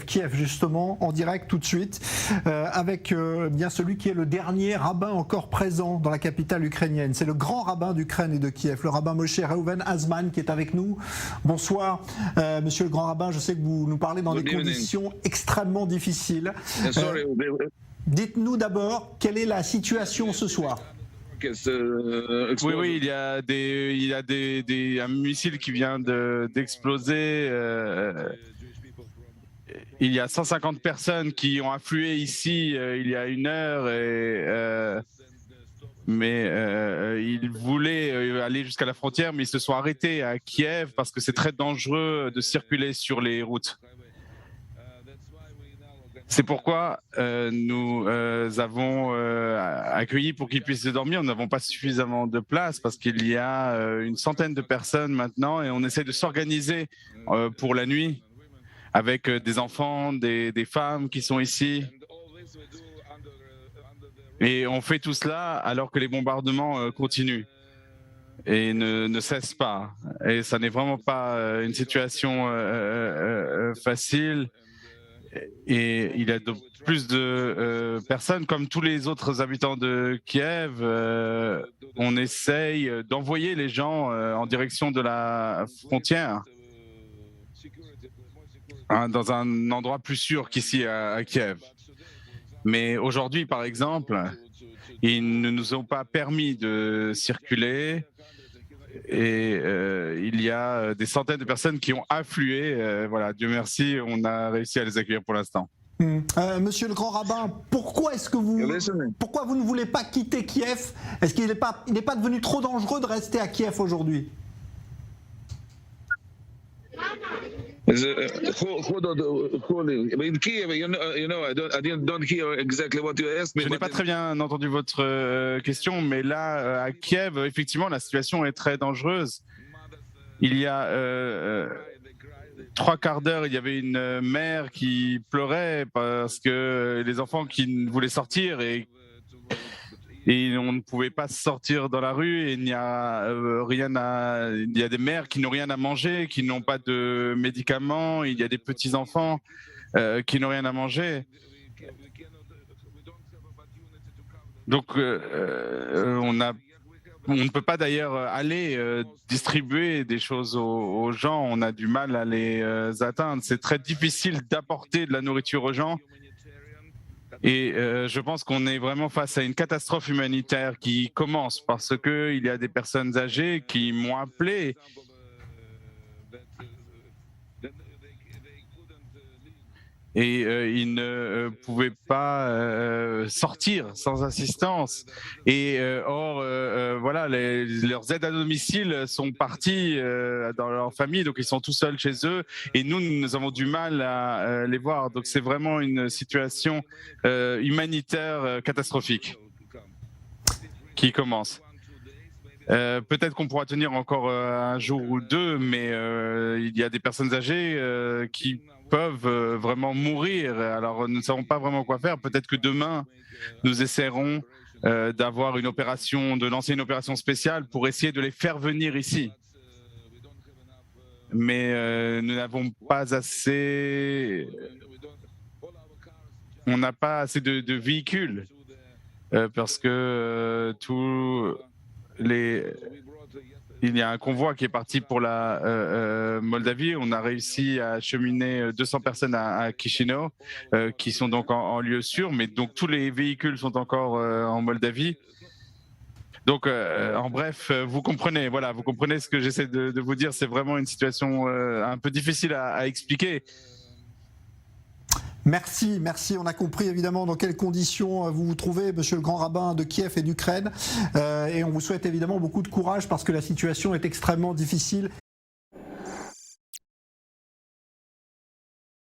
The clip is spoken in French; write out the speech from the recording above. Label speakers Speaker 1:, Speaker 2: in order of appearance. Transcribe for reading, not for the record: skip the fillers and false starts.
Speaker 1: Kiev justement, en direct tout de suite, avec bien celui qui est le dernier rabbin encore présent dans la capitale ukrainienne. C'est le grand rabbin d'Ukraine et de Kiev, le rabbin Moshe Reuven Azman, qui est avec nous. Bonsoir, monsieur le grand rabbin. Je sais que vous nous parlez dans des conditions extrêmement difficiles. Dites-nous d'abord, quelle est la situation ce soir?
Speaker 2: Oui, il y a un missile qui vient d'exploser. Il y a 150 personnes qui ont afflué ici il y a 1 heure, mais ils voulaient aller jusqu'à la frontière, mais ils se sont arrêtés à Kiev parce que c'est très dangereux de circuler sur les routes. C'est pourquoi nous avons accueilli pour qu'ils puissent dormir. Nous n'avons pas suffisamment de place parce qu'il y a une centaine de personnes maintenant et on essaie de s'organiser pour la nuit avec des enfants, des femmes qui sont ici. Et on fait tout cela alors que les bombardements continuent et ne cessent pas. Et ça n'est vraiment pas une situation facile. Et il y a de plus de personnes, comme tous les autres habitants de Kiev, on essaye d'envoyer les gens en direction de la frontière, dans un endroit plus sûr qu'ici à Kiev. Mais aujourd'hui, par exemple, ils ne nous ont pas permis de circuler. Et il y a des centaines de personnes qui ont afflué. Voilà, Dieu merci, on a réussi à les accueillir pour l'instant.
Speaker 1: Monsieur le grand rabbin, pourquoi vous ne voulez pas quitter Kiev? Est-ce qu'il n'est pas devenu trop dangereux de rester à Kiev aujourd'hui?
Speaker 3: Je
Speaker 2: n'ai pas très bien entendu votre question, mais là, à Kiev, effectivement, la situation est très dangereuse. Il y a 3/4 d'heure, il y avait une mère qui pleurait parce que les enfants qui voulaient sortir et on ne pouvait pas sortir dans la rue et il y a des mères qui n'ont rien à manger, qui n'ont pas de médicaments, il y a des petits-enfants qui n'ont rien à manger. Donc on ne peut pas d'ailleurs aller distribuer des choses aux gens, on a du mal à les atteindre. C'est très difficile d'apporter de la nourriture aux gens. Et je pense qu'on est vraiment face à une catastrophe humanitaire qui commence parce qu'il y a des personnes âgées qui m'ont appelé et ils ne pouvaient pas sortir sans assistance. Et voilà, leurs aides à domicile sont parties dans leur famille, donc ils sont tout seuls chez eux. Et nous avons du mal à les voir. Donc c'est vraiment une situation humanitaire catastrophique qui commence. Peut-être qu'on pourra tenir encore un jour ou deux, mais il y a des personnes âgées qui peuvent vraiment mourir. Alors nous ne savons pas vraiment quoi faire. Peut-être que demain, nous essaierons de lancer une opération spéciale pour essayer de les faire venir ici. Mais nous n'avons pas assez... On n'a pas assez de véhicules parce que il y a un convoi qui est parti pour la Moldavie. On a réussi à acheminer 200 personnes à Chisinau, qui sont donc en lieu sûr, mais donc tous les véhicules sont encore en Moldavie. Donc, en bref, vous comprenez ce que j'essaie de vous dire. C'est vraiment une situation un peu difficile à expliquer.
Speaker 1: Merci. On a compris évidemment dans quelles conditions vous vous trouvez, monsieur le grand rabbin de Kiev et d'Ukraine. Et on vous souhaite évidemment beaucoup de courage parce que la situation est extrêmement difficile